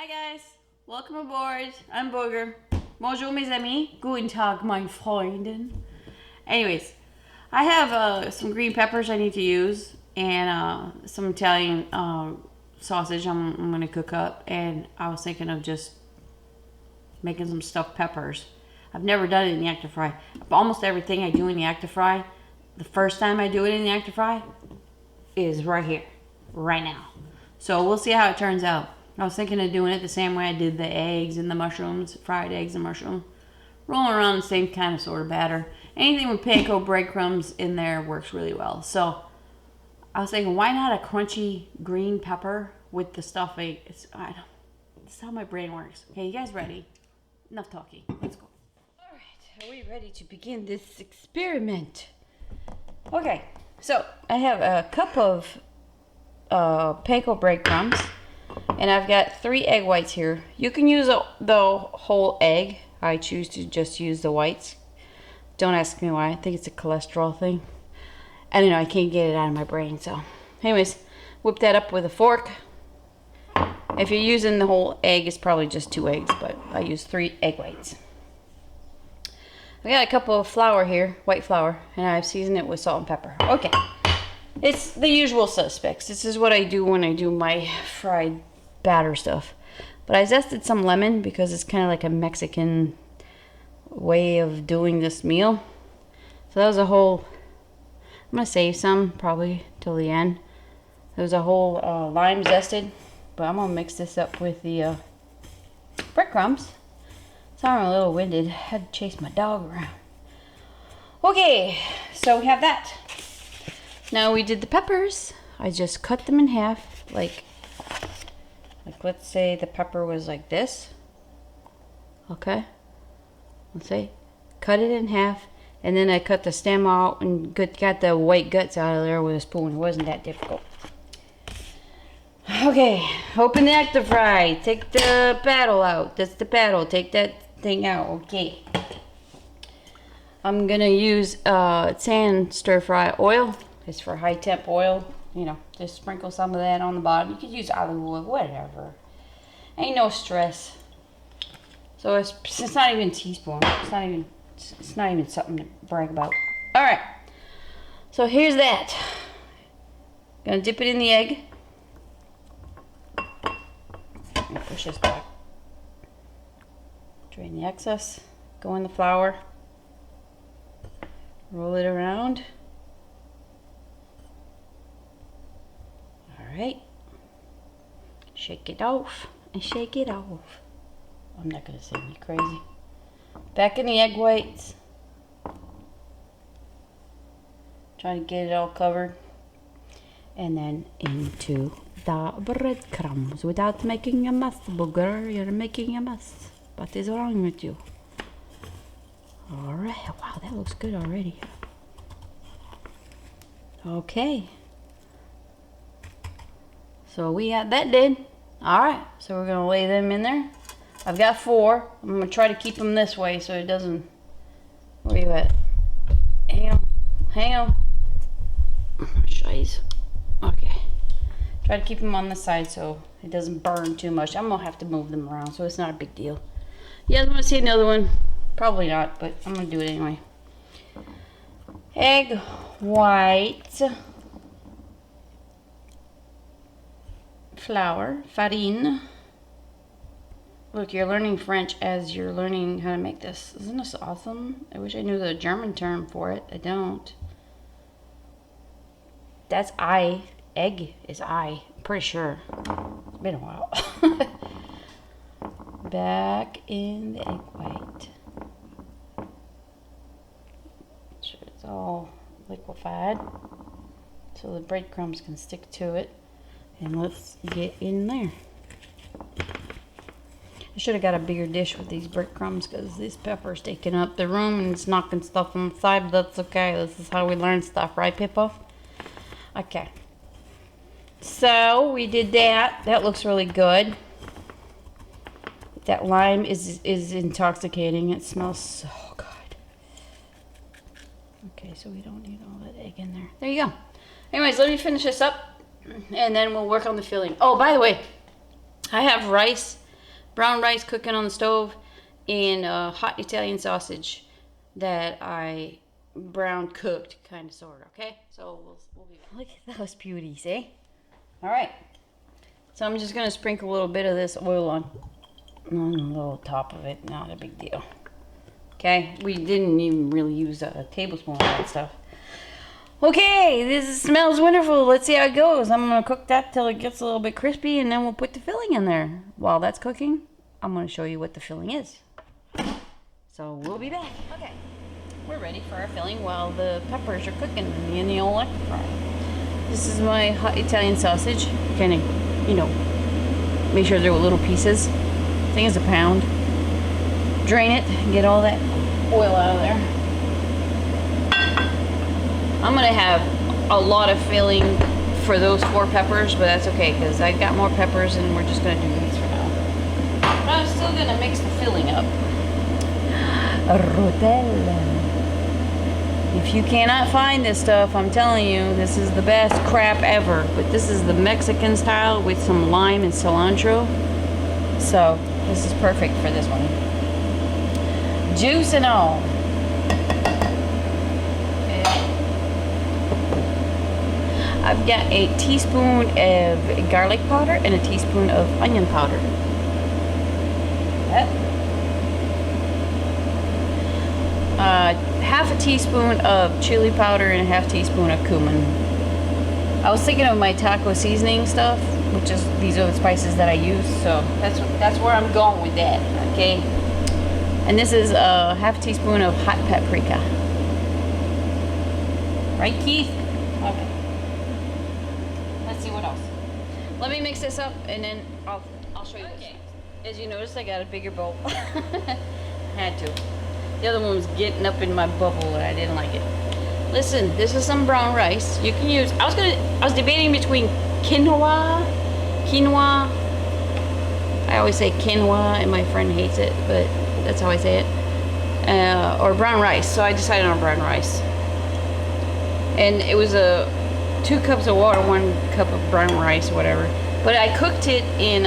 Hi guys, welcome aboard. I'm Booger. Bonjour mes amis. Guten Tag mein Freunden. Anyways, I have some green peppers I need to use and some Italian sausage I'm going to cook up, and I was thinking of just making some stuffed peppers. I've never done it in the active fry. Almost everything I do in the active fry, the first time I do it in the active fry is right here, right now. So we'll see how it turns out. I was thinking of doing it the same way I did the eggs and the mushrooms, fried eggs and mushroom. Rolling around the same kind of sort of batter. Anything with panko breadcrumbs in there works really well. So I was thinking, why not a crunchy green pepper with the stuffing? That's how my brain works. Okay, you guys ready? Enough talking. Let's go. All right, are we ready to begin this experiment? Okay, so I have a cup of panko breadcrumbs. And I've got 3 egg whites here. You can use the whole egg. I choose to just use the whites. Don't ask me why. I think it's a cholesterol thing. I don't know. I can't get it out of my brain. So, anyways, whip that up with a fork. If you're using the whole egg, it's probably just 2 eggs, but I use 3 egg whites. I got a cup of flour here, white flour, and I've seasoned it with salt and pepper. Okay. It's the usual suspects. This is what I do when I do my fried batter stuff. But I zested some lemon because it's kind of like a Mexican way of doing this meal. So that was a whole, I'm going to save some probably till the end. There was a whole lime zested. But I'm going to mix this up with the breadcrumbs. Sorry I'm a little winded. I had to chase my dog around. Okay, so we have that. Now we did the peppers. I just cut them in half, like let's say the pepper was like this. Okay, let's say cut it in half, and then I cut the stem out and got the white guts out of there with a spoon. It wasn't that difficult. Okay, open the active fry. Take the paddle out. That's the paddle. Take that thing out. Okay. I'm gonna use sand stir fry oil. It's for high temp oil, you know, just sprinkle some of that on the bottom. You could use olive oil, whatever. Ain't no stress. So it's not even a teaspoon. It's not even something to brag about. All right. So here's that. Gonna dip it in the egg. Push this back. Drain the excess. Go in the flour. Roll it around. Alright, shake it off and shake it off. I'm not going to say me crazy. Back in the egg whites. Try to get it all covered. And then into the breadcrumbs without making a mess, Booger. You're making a mess. What is wrong with you? Alright, wow, that looks good already. Okay. So we got that did. Alright, so we're going to lay them in there. I've got 4. I'm going to try to keep them this way so it doesn't... Where you at? Hang on. Hang on. Shies. Okay. Try to keep them on the side so it doesn't burn too much. I'm going to have to move them around, so it's not a big deal. You guys want to see another one? Probably not, but I'm going to do it anyway. Egg white. Flour, farine. Look, you're learning French as you're learning how to make this. Isn't this awesome? I wish I knew the German term for it. I don't. That's I. Egg is I. I'm pretty sure. It's been a while. Back in the egg white. Make sure it's all liquefied so the breadcrumbs can stick to it. And let's get in there. I should have got a bigger dish with these breadcrumbs because this pepper's taking up the room and it's knocking stuff on the side, but that's okay. This is how we learn stuff, right, Pippa? Okay. So we did that. That looks really good. That lime is intoxicating. It smells so good. Okay, so we don't need all that egg in there. There you go. Anyways, let me finish this up. And then we'll work on the filling. Oh, by the way, I have rice brown rice cooking on the stove and hot Italian sausage that I brown cooked, kind of, sort of. Okay, so we'll be back. Look at those beauties, eh? All right. So I'm just gonna sprinkle a little bit of this oil on the little top of it. Not a big deal. Okay, we didn't even really use a tablespoon of that stuff. Okay, this smells wonderful. Let's see how it goes. I'm gonna cook that till it gets a little bit crispy, and then we'll put the filling in there. While that's cooking, I'm gonna show you what the filling is. So we'll be back. Okay, we're ready for our filling while the peppers are cooking in the old electric fry. This is my hot Italian sausage. Kind of, you know, make sure they're little pieces. I think it's a pound. Drain it and get all that oil out of there. I'm gonna have a lot of filling for those 4 peppers, but that's okay because I got more peppers and we're just gonna do these for now. But I'm still gonna mix the filling up. Rotel. If you cannot find this stuff, I'm telling you, this is the best crap ever. But this is the Mexican style with some lime and cilantro. So this is perfect for this one. Juice and all. Okay. I've got a teaspoon of garlic powder and a teaspoon of onion powder. Half a teaspoon of chili powder and a half teaspoon of cumin. I was thinking of my taco seasoning stuff, which is, these are the spices that I use, so that's where I'm going with that, okay? And this is a half teaspoon of hot paprika. Right, Keith? Okay. Let's see what else. Let me mix this up and then I'll show you this. As you notice, I got a bigger bowl. Had to. The other one was getting up in my bubble and I didn't like it. Listen, this is some brown rice. You can use, I was debating between quinoa. I always say quinoa and my friend hates it, but that's how I say it. Or brown rice. So I decided on brown rice. And it was 2 cups of water, 1 cup of brown rice, whatever. But I cooked it in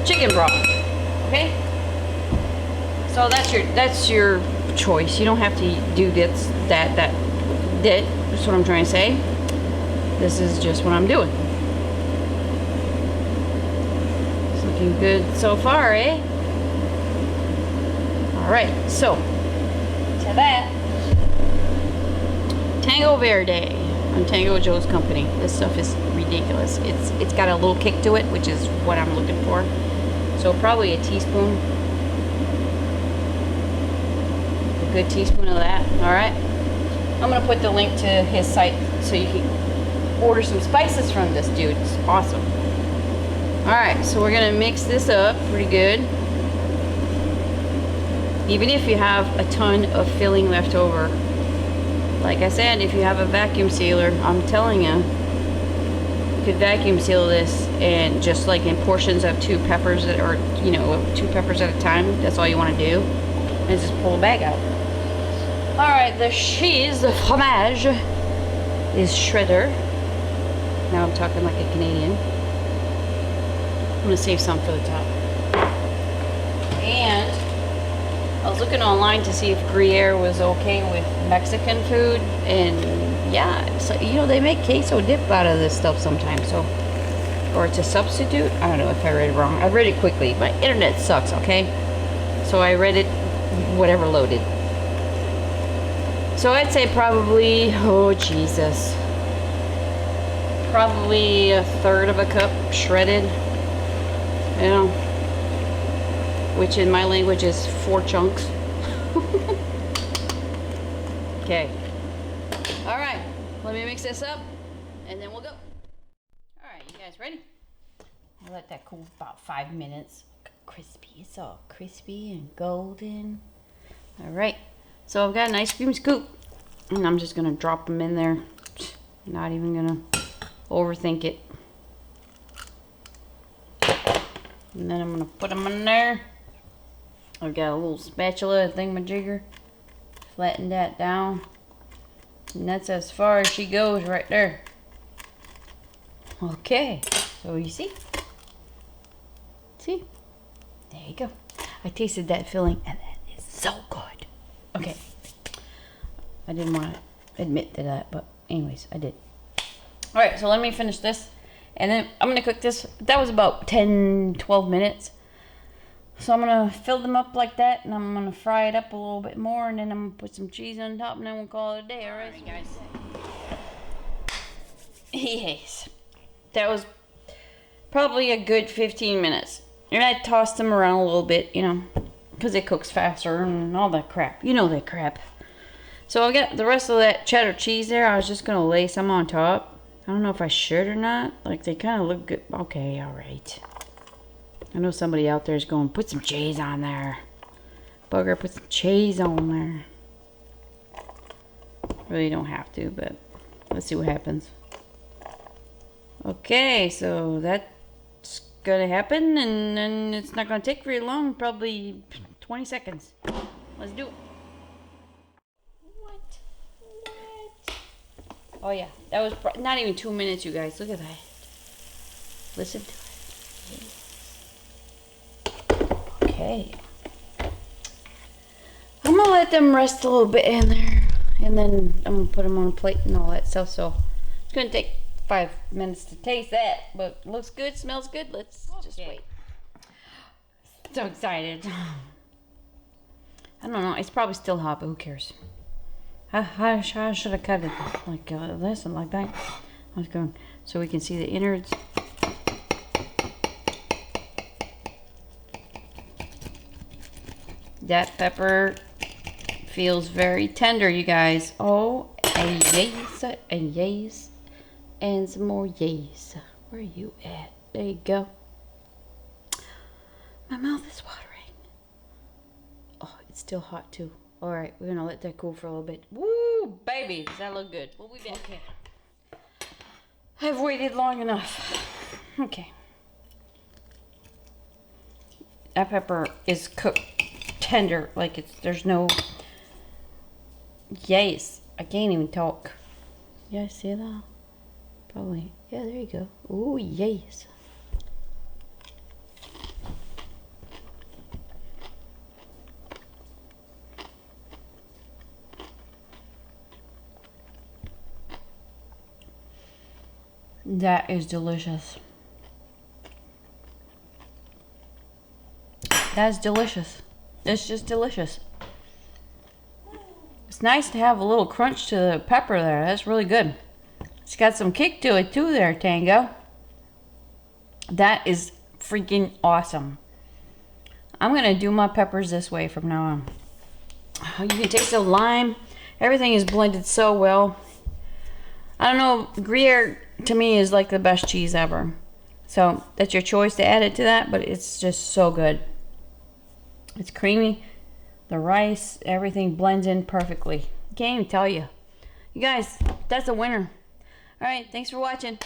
chicken broth. Okay? So that's your choice. You don't have to do this, that. That's what I'm trying to say. This is just what I'm doing. It's looking good so far, eh? Alright, so to that, Tango Verde on Tango Joe's Company. This stuff is ridiculous. It's got a little kick to it, which is what I'm looking for. So probably a teaspoon. A good teaspoon of that. Alright. I'm gonna put the link to his site so you can order some spices from this dude. It's awesome. Alright, so we're gonna mix this up pretty good. Even if you have a ton of filling left over. Like I said, if you have a vacuum sealer, I'm telling you, you could vacuum seal this and just like in portions of 2 peppers, or 2 peppers at a time. That's all you want to do, and just pull the bag out. All right, the cheese, the fromage, is cheddar. Now I'm talking like a Canadian. I'm gonna save some for the top. And I was looking online to see if gruyere was okay with Mexican food, and yeah, so they make queso dip out of this stuff sometimes, so, or it's a substitute. I don't know if I read it wrong. I read it quickly. My internet sucks, okay? So I read it whatever loaded. So I'd say probably, oh Jesus, probably 1/3 of a cup shredded, which in my language is 4 chunks. Okay. All right, let me mix this up and then we'll go. All right, you guys ready? I'll let that cool for about 5 minutes. Crispy, it's all crispy and golden. All right, so I've got an ice cream scoop and I'm just gonna drop them in there. Not even gonna overthink it. And then I'm gonna put them in there. I've got a little spatula thingamajigger. Flatten that down. And that's as far as she goes right there. Okay, so you see? See? There you go. I tasted that filling and that is so good. Okay. I didn't want to admit to that, but anyways, I did. All right, so let me finish this. And then I'm going to cook this. That was about 10, 12 minutes. So I'm going to fill them up like that, and I'm going to fry it up a little bit more, and then I'm going to put some cheese on top, and then we'll call it a day. All right, guys. Yes. That was probably a good 15 minutes. And I tossed them around a little bit, you know, because it cooks faster and all that crap. You know that crap. So I got the rest of that cheddar cheese there. I was just going to lay some on top. I don't know if I should or not. Like, they kind of look good. Okay, all right. I know somebody out there is going, put some cheese on there. Bugger, put some cheese on there. Really don't have to, but let's see what happens. Okay, so that's gonna happen, and then it's not gonna take very long, probably 20 seconds. Let's do it. What? Oh yeah, that was not even 2 minutes, you guys. Look at that. Listen to it. Okay. I'm gonna let them rest a little bit in there, and then I'm gonna put them on a plate and all that stuff. So it's gonna take 5 minutes to taste that, but looks good, smells good. Let's just wait. So excited. I don't know. It's probably still hot, but who cares? How should I cut it? Like this and like that. I was going so we can see the innards. That pepper feels very tender, you guys. Oh, and yes, and yes, and some more yes. Where are you at? There you go. My mouth is watering. Oh, it's still hot too. All right, we're gonna let that cool for a little bit. Woo, baby, does that look good? We'll be back. Okay. I've waited long enough. Okay. That pepper is cooked tender, like there's no. Yes, I can't even talk. Yeah, see that? Probably. Yeah, there you go. Oh, yes. That is delicious. That's delicious. It's just delicious. It's nice to have a little crunch to the pepper there. That's really good. It's got some kick to it too there, Tango. That is freaking awesome. I'm going to do my peppers this way from now on. You can taste the lime. Everything is blended so well. I don't know, Gruyere to me is like the best cheese ever. So that's your choice to add it to that, but it's just so good. It's creamy. The rice, everything blends in perfectly. Can't even tell you. You guys, that's a winner. All right, thanks for watching.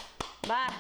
Bye.